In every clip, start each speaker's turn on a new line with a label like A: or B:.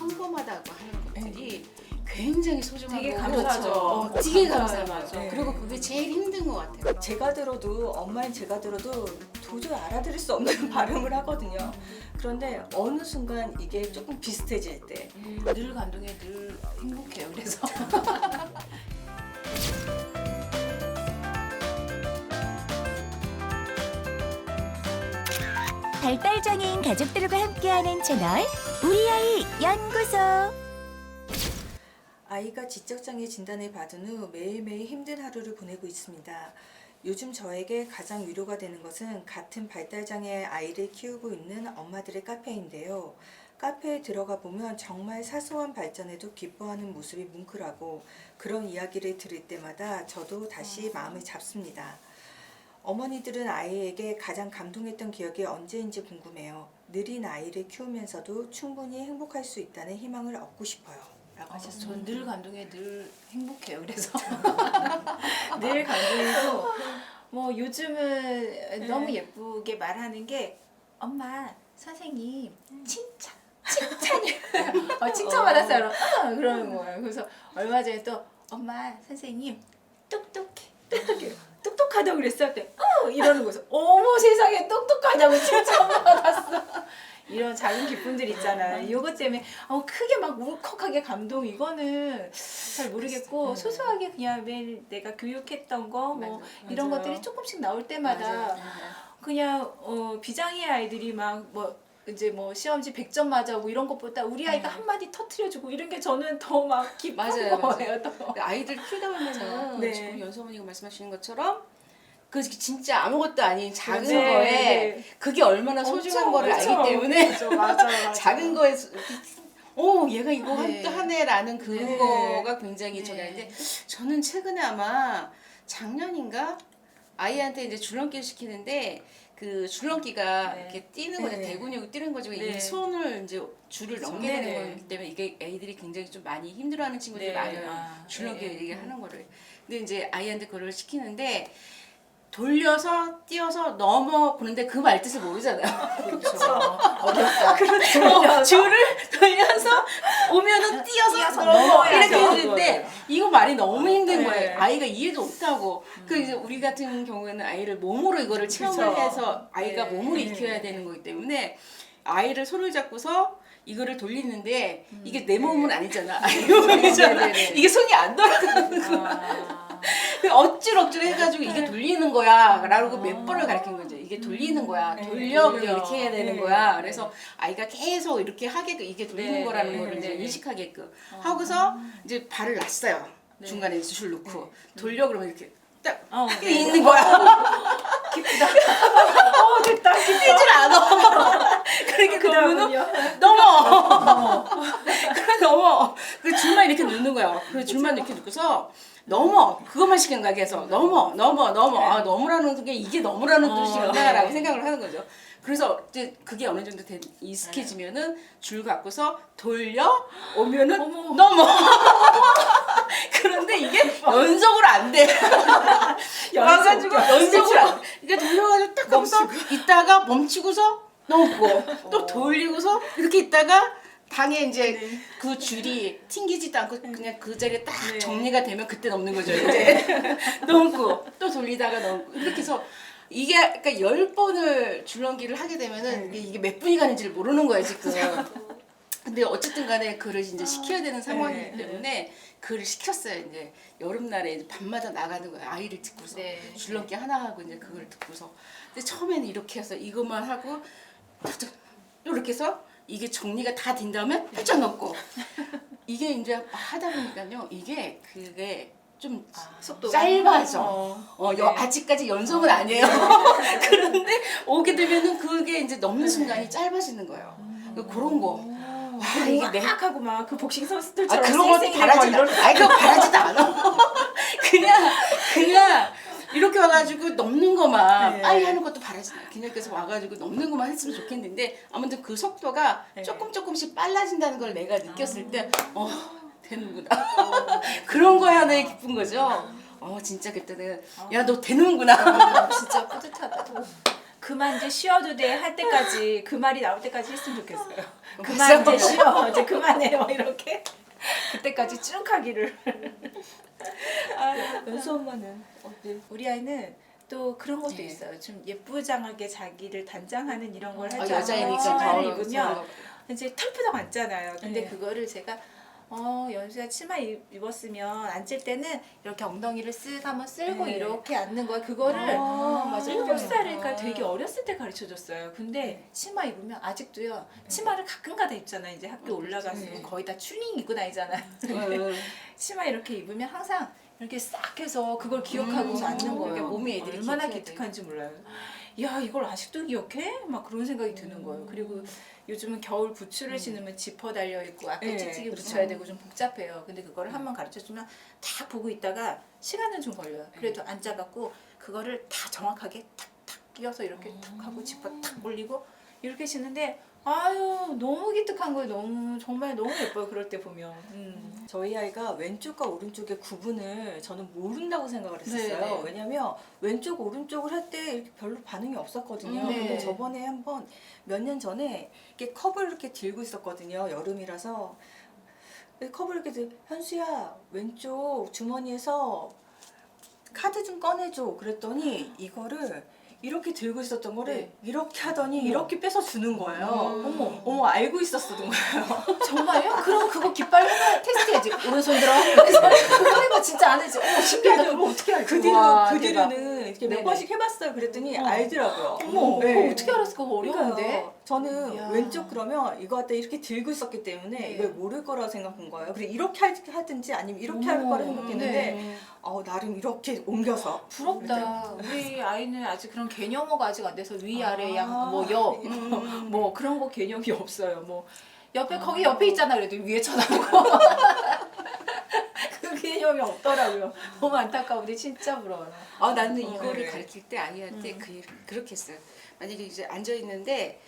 A: 평범하다고 하는 것들이 굉장히 소중하고
B: 되게 감사하죠.
A: 되게
B: 감사하죠.
A: 감사하죠.
B: 네.
A: 그리고 그게 제일 힘든 것 같아요.
C: 제가 들어도 엄마인 제가 들어도 도저히 알아들을 수 없는 발음을 하거든요. 그런데 어느 순간 이게 조금 비슷해질 때
B: 늘 감동해, 늘 행복해요. 그래서
D: 발달장애인 가족들과 함께하는 채널 우리 아이 연구소.
C: 아이가 지적장애 진단을 받은 후 매일매일 힘든 하루를 보내고 있습니다. 요즘 저에게 가장 위로가 되는 것은 같은 발달장애 아이를 키우고 있는 엄마들의 카페인데요. 카페에 들어가 보면 정말 사소한 발전에도 기뻐하는 모습이 뭉클하고 그런 이야기를 들을 때마다 저도 다시 마음을 잡습니다. 어머니들은 아이에게 가장 감동했던 기억이 언제인지 궁금해요. 느린 아이를 키우면서도 충분히 행복할 수 있다는 희망을 얻고 싶어요. 라고 하셨습니다.
B: 저는 늘 감동해, 늘 행복해요. 그래서 늘 감동이고 뭐 요즘은 너무 예쁘게 말하는 게 엄마, 선생님 칭찬이 칭찬받았어요. 그러는 거예요. 그래서 얼마 전에 또 엄마, 선생님 똑똑하다고 그랬어. 때 이러는 거죠. 어머 세상에 똑똑하다고 칭찬받았어. 이런 작은 기쁨들 있잖아요. 이것 때문에 크게 막 울컥하게 감동 이거는 잘 모르겠고 소소하게 그냥 매일 내가 교육했던 거 뭐 이런
A: 맞아요.
B: 것들이 조금씩 나올 때마다 그냥 비장애 아이들이 막 뭐 이제 뭐 시험지 100점 맞아오고 이런 것보다 우리 아이가 한마디 터트려주고 이런 게 저는 더 막 기쁜
A: 맞아요,
B: 거예요. 또.
A: 아이들 키우다 보면은
B: 네.
A: 지금 연수어머니가 말씀하시는 것처럼 그 진짜 아무것도 아닌 작은
B: 네,
A: 거에
B: 네.
A: 그게 얼마나 소중한 거를 알기 때문에
B: 맞아.
A: 작은 거에 얘가 이거
B: 네.
A: 하네라는 그거가 굉장히
B: 네.
A: 저기인데 저는 최근에 아마 작년인가 아이한테 이제 줄넘기를 시키는데 그 줄넘기가
B: 네.
A: 이렇게 뛰는 거죠.
C: 네.
A: 대근육을 뛰는 거죠.
B: 네.
A: 이 손을 이제 줄을 넘게
B: 네.
A: 되는 거기 때문에 이게 애들이 굉장히 좀 많이 힘들어하는 친구들이
B: 네.
A: 많아요. 줄넘기
B: 네.
A: 얘기하는 거를. 근데 이제 아이한테 그걸 시키는데 돌려서 뛰어서 넘어 보는데 그 말 뜻을 모르잖아요.
B: 그렇죠. 어렵다.
A: 줄을 돌려서 오면은 뛰어서 넘어 이렇게
B: 넘어야죠.
A: 했는데 이거 말이 너무 힘든
B: 네.
A: 거예요. 아이가 이해도 못하고 그 이제 우리 같은 경우에는 아이를 몸으로 이거를 체험을
B: 그쵸.
A: 해서 아이가
B: 네.
A: 몸으로
B: 네.
A: 익혀야 되는 거기 때문에 아이를 손을 잡고서 이거를 돌리는데 이게 내 몸은 아니잖아. 몸이잖아.
B: 네네네.
A: 이게 손이 안 돌아가는 거야. 어찌럭찌로 해가지고 이게 돌리는 거야 라고 몇 번을 가르친 거죠. 이게 돌리는 거야. 돌려 그럼 이렇게 해야 되는 거야. 그래서 아이가 계속 이렇게 하게끔 이게 돌리는
B: 네,
A: 거라는
B: 네,
A: 거를 이제
B: 네.
A: 인식하게끔 하고서 이제 발을 놨어요. 중간에 줄 놓고 돌려 그러면 이렇게 딱
B: 네.
A: 있는 거야.
B: 기쁘다. 됐다.
A: 뛰질 않아. 그러니까 그러면은 넘어. 그래 넘어. 그 줄만 이렇게 넣는 거야. 그 줄만 이렇게 넣고서 넘어. 그것만 시키는 거야. 계속 넘어. 아 넘으라는 게 이게 넘으라는 뜻이구나라고 생각을 하는 거죠. 그래서 이제 그게 어느 정도 익숙해지면은 줄 갖고서 돌려 오면은 넘어. 그런데 이게 연속으로 안 돼. 와가지고 연속으로 안 돼. 이게 돌려가지고 딱 하고서 있다가 멈추고서 넘고 또 돌리고서 이렇게 있다가 방에 이제 그 줄이 튕기지도 않고 그냥 그 자리에 딱 정리가 되면 그때 넘는 거죠. 이제 넘고 또 돌리다가 넘고 이렇게 해서 이게 그러니까 10번을 줄넘기를 하게 되면은 이게 몇 분이 가는지를 모르는 거예요 지금. 근데 어쨌든 간에 그를 이제 시켜야 되는 상황이기 때문에 그를 시켰어요. 이제 여름날에 이제 밤마다 나가는 거예요. 아이를 듣고서 줄넘기 하나 하고 이제 그걸 듣고서. 근데 처음에는 이렇게 해서 이것만 하고 이렇게 해서 이게 정리가 다 된 다음에 훌쩍 넘고 이게 이제 하다 보니까요. 이게 그게 좀
B: 속도가
A: 짧아져. 아직까지 연속은 아니에요. 그런데 오게 되면은 그게 이제 넘는 순간이 짧아지는 거예요. 그런 거. 와, 이게 내
B: 하고 막 그 복식 선수들처럼
A: 그런 거 바라지도 않아. 그거 바라지도 않아. 그냥 이렇게 와가지고 넘는 것만 빨리 하는 것도 바라지 않아. 그냥 그래서 와가지고 넘는 것만 했으면 좋겠는데 아무튼 그 속도가 조금씩 빨라진다는 걸 내가 느꼈을 때 되는구나. 그런 거에 하나의 기쁜 거죠. 진짜 그때는 야 너 되는구나.
B: 진짜 뿌듯하다. 그만 이제 쉬어도 돼 할 때까지 그 말이 나올 때까지 했으면 좋겠어요. 그만
A: 맞아.
B: 이제 쉬어 이제 그만해요 이렇게 그때까지 쭉 하기를.
C: 연수 엄마는 어때?
B: 우리 아이는 또 그런 것도
A: 네.
B: 있어요. 좀 예쁘장하게 자기를 단장하는 이런 걸
A: 아,
B: 하잖아요.
A: 여자이니까
B: 치마를
A: 더
B: 입으면 이제 털푸덕 앉잖아요. 근데
C: 네.
B: 그거를 제가 연수야 치마 입었으면 앉을 때는 이렇게 엉덩이를 쓱 한번 쓸고
C: 네.
B: 이렇게 앉는 거야. 그거를
C: 맞아.
B: 7살이니까 되게 어렸을 때 가르쳐줬어요. 근데 치마 입으면 아직도요. 치마를 가끔가다 입잖아요. 이제 학교 올라갔으면
C: 네.
B: 거의 다 추닝 입고 다니잖아요.
A: 어,
B: 치마 이렇게 입으면 항상 이렇게 싹 해서 그걸 기억하고서 앉는 거예요.
A: 그러니까 몸이 애들이
B: 얼마나
A: 기억해야 돼.
B: 기특한지 몰라요. 야 이걸 아직도 기억해? 막 그런 생각이 드는 거예요. 그리고 요즘은 겨울 부츠를 신으면 지퍼 달려 있고 앞에
C: 네,
B: 찌찌개
C: 그렇죠.
B: 붙여야 되고 좀 복잡해요. 근데 그거를 한번 가르쳐주면 다 보고 있다가 시간은 좀 걸려요. 그래도 앉아갖고 그거를 다 정확하게 탁탁 끼워서 이렇게 탁 하고 지퍼 탁 올리고 이렇게 신는데 아유 너무 기특한 거예요. 너무 정말 너무 예뻐요. 그럴 때 보면.
C: 저희 아이가 왼쪽과 오른쪽의 구분을 저는 모른다고 생각을 했었어요.
B: 네네.
C: 왜냐면 왼쪽 오른쪽을 할 때 별로 반응이 없었거든요.
B: 네.
C: 근데 저번에 한번 몇 년 전에 이렇게 컵을 이렇게 들고 있었거든요. 여름이라서 컵을 이렇게 현수야 왼쪽 주머니에서 카드 좀 꺼내줘 그랬더니 이거를 이렇게 들고 있었던 거를
B: 네.
C: 이렇게 하더니 이렇게 빼서 주는 거예요.
B: 어머.
C: 어머 알고 있었던 거예요.
B: 정말요? 그럼 그거 깃발 테스트 해야지. 오른손 들어. 그래서 그거 해봐. 진짜 안 해지. 신기하다. 그거 어떻게 알지?
C: 그 뒤로
B: 와,
C: 그
B: 대박.
C: 뒤로는 이렇게 몇
B: 네네.
C: 번씩 해봤어요. 그랬더니
B: 어.
C: 알더라고요.
B: 어머,
C: 네.
B: 그거 어떻게 알았어? 그거 어려운데?
C: 그러니까요. 저는
B: 이야.
C: 왼쪽 그러면 이거 갖다 이렇게 들고 있었기 때문에
B: 네.
C: 이걸 모를 거라고 생각한 거예요. 그리고 이렇게 하든지 아니면 이렇게 할
B: 어머,
C: 거라 생각했는데
B: 네.
C: 나름 이렇게 옮겨서
B: 부럽다. 우리 아이는 아직 그런 개념어가 아직 안 돼서 위아래 양
C: 아.
B: 뭐 옆 뭐 그런 거 개념이 없어요. 뭐 옆에 거기 옆에 있잖아 그래도 위에 쳐다보고 그 개념이 없더라고요. 너무 안타까운데 진짜 부러워요.
A: 나는 이거를
C: 네.
A: 가르칠 때 아이한테 그렇게 했어요. 만약에 이제 앉아 있는데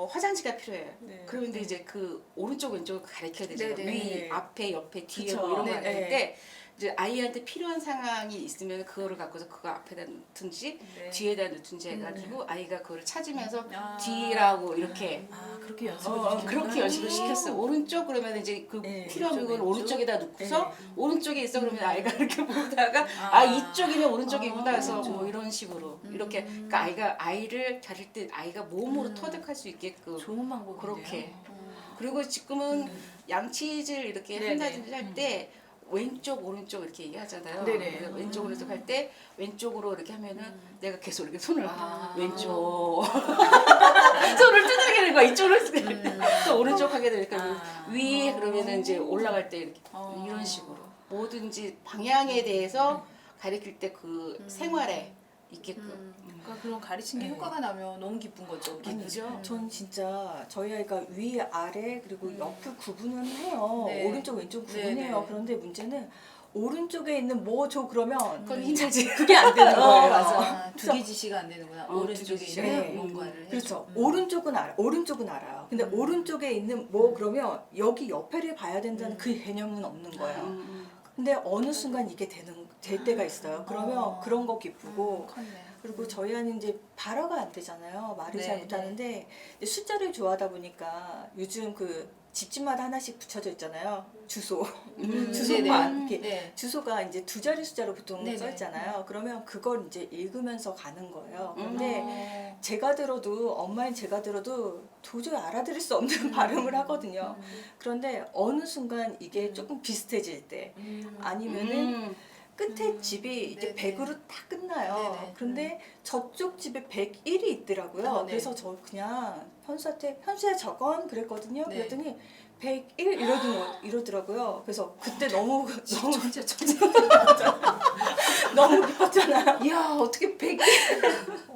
A: 화장지가 필요해요.
C: 네.
A: 그런데 이제 그 오른쪽 왼쪽을 가르쳐야 되잖아요.
B: 네네.
A: 위, 앞에, 옆에, 뒤에
C: 그쵸.
A: 뭐 이런 거
C: 네,
A: 하는데 이제 아이한테 필요한 상황이 있으면 그거를 갖고서 그거 앞에다 놓든지
B: 네.
A: 뒤에다 놓든지 해가지고 아이가 그거를 찾으면서
B: 아.
A: 뒤라고 이렇게
B: 그렇게 연습을
A: 그렇게 연습을 시켰어요. 오른쪽 그러면 이제 그
C: 네,
A: 필요한
B: 왼쪽,
A: 부분을
B: 왼쪽.
A: 오른쪽에다 놓고서
C: 네.
A: 오른쪽에 있어 그러면 아이가 이렇게 보다가
B: 아.
A: 이쪽이면 오른쪽이구나 해서
B: 그렇죠.
A: 뭐 이런 식으로 이렇게 그러니까 아이를 가릴 때 아이가 몸으로 터득할 수 있게끔
B: 좋은 방법이네요.
A: 그렇게. 그리고 지금은 양치질 이렇게
B: 네네.
A: 한다든지 할 때 왼쪽 오른쪽 이렇게 얘기하잖아요.
B: 네네.
A: 그래서 왼쪽 오른쪽 할 때 왼쪽으로 이렇게 하면은 내가 계속 이렇게 손을 왼쪽 손을 두들기는 거야. 이쪽으로 또 오른쪽 하게 되니까 위에 그러면은 이제 올라갈 때 이렇게 이런 식으로 뭐든지 방향에 대해서 가르칠 때 그 생활에 있게끔
B: 그러니까 그런 가르치는 게 효과가 나면 너무 기쁜 거죠.
A: 기쁘죠.
C: 전 진짜 저희 아이가 위, 아래 그리고 옆을 구분은 해요.
B: 네.
C: 오른쪽, 왼쪽
B: 네,
C: 구분해요.
B: 네.
C: 그런데 문제는 오른쪽에 있는 뭐 줘 그러면
A: 그건 힘들지.
C: 그게 안 되는 거예요.
B: 맞아. 두 개 지시가 안 되는구나.
A: 두
B: 오른쪽에
A: 개 지시가.
B: 있는
C: 네.
B: 뭔가를
C: 그렇죠.
B: 해줘.
C: 오른쪽은 알아요. 근데 오른쪽에 있는 뭐 그러면 여기 옆에를 봐야 된다는 그 개념은 없는 거예요. 근데 어느 순간 이게 될 때가 있어요. 그러면 그런 거 기쁘고
B: 컸네.
C: 그리고 저희 아이는 이제 발화가 안 되잖아요. 말을
B: 네,
C: 잘 못하는데 근데 숫자를 좋아하다 보니까 요즘 그 집집마다 하나씩 붙여져 있잖아요. 주소. 주소만 이렇게
B: 네.
C: 주소가 이제 두 자리 숫자로 보통
B: 네네.
C: 써 있잖아요. 그러면 그걸 이제 읽으면서 가는 거예요. 근데
B: 어.
C: 제가 들어도 엄마인 제가 들어도 도저히 알아들을 수 없는 발음을 하거든요. 그런데 어느 순간 이게 조금 비슷해질 때 아니면은 끝에 집이 이제
B: 네네.
C: 100으로 딱 끝나요.
B: 네네.
C: 그런데 저쪽 집에 101이 있더라고요.
B: 네.
C: 그래서 저 그냥 현수한테 현수야 저건 그랬거든요.
B: 네.
C: 그랬더니 101 이러더라고요. 그래서 그때 너무
B: 진짜
C: 너무 기뻤잖아요.
B: 이야 어떻게 100이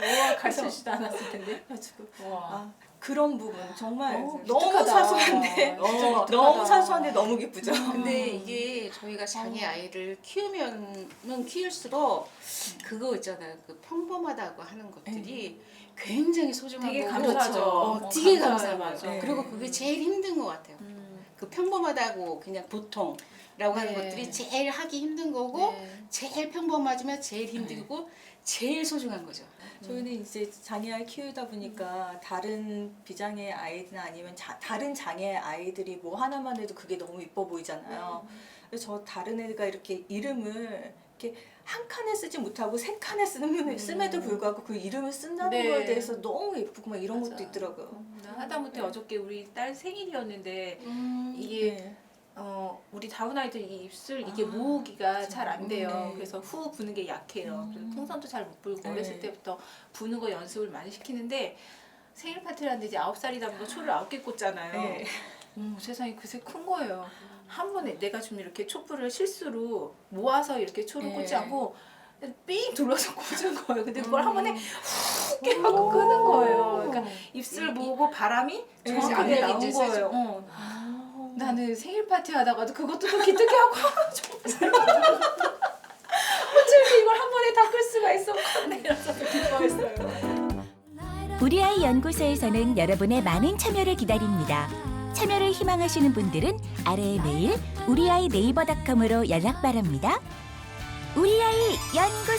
B: 와 가르치지도 않았을 텐데.
C: 그래가지고
B: 와.
C: 아, 그런 부분 정말 너무
B: 기특하다.
C: 사소한데
B: 진짜
C: 너무
B: 기특하다.
C: 사소한데 너무 기쁘죠.
A: 근데 이게 저희가 자기 아이를 키우면은 키울수록 그거 있잖아요. 그 평범하다고 하는 것들이 굉장히 소중한
B: 되게
A: 거고
B: 감사하죠.
A: 되게
B: 감사해요.
A: 감사하죠.
C: 맞아요.
A: 그리고 그게 제일 힘든 것 같아요. 그 평범하다고 그냥 보통라고 하는
B: 네.
A: 것들이 제일 하기 힘든 거고
B: 네.
A: 제일 평범하지만 제일 힘들고 제일 소중한 거죠.
C: 저희는 이제 장애아이 키우다 보니까 다른 비장애 아이들이나 아니면 다른 장애 아이들이 뭐 하나만 해도 그게 너무 이뻐 보이잖아요. 그래서 저 다른 애가 이렇게 이름을 이렇게 한 칸에 쓰지 못하고 세 칸에 씀에도 불구하고 그 이름을 쓴다는
B: 네.
C: 거에 대해서 너무 예쁘고 막 이런
B: 맞아.
C: 것도 있더라고요.
B: 나 하다못해 어저께 우리 딸 생일이었는데 이게
C: 네.
B: 우리 다운 아이들 이 입술 이게
C: 아,
B: 모으기가 잘 안 돼요.
C: 네.
B: 그래서 후 부는 게 약해요. 그래서 풍선도 잘 못 불고
C: 네.
B: 어렸을 때부터 부는 거 연습을 많이 시키는데 생일 파티를 하는데 이제 9살이다 보니까 초를 9개 꽂잖아요.
C: 네.
B: 세상이 그새 큰 거예요. 한 번에 내가 좀 이렇게 촛불을 실수로 모아서 이렇게 초를
C: 네.
B: 꽂지 않고 삥 둘러서 꽂은 거예요. 근데 그걸 한 번에 훅 깨갖고 끄는 거예요. 그러니까 입술 모으고 바람이 정확하게
A: 네,
B: 나온
A: 이제
B: 거예요.
C: 아.
B: 나는 생일 파티 하다가도 그것도 또 기특해 하고 어떻게 이걸 한 번에 다 끌 수가 있어? 이러면서 기뻐했어요.
D: 우리 아이 연구소에서는 여러분의 많은 참여를 기다립니다. 참여를 희망하시는 분들은 아래의 메일 우리아이 네이버닷컴으로 연락 바랍니다. 우리 아이 연구소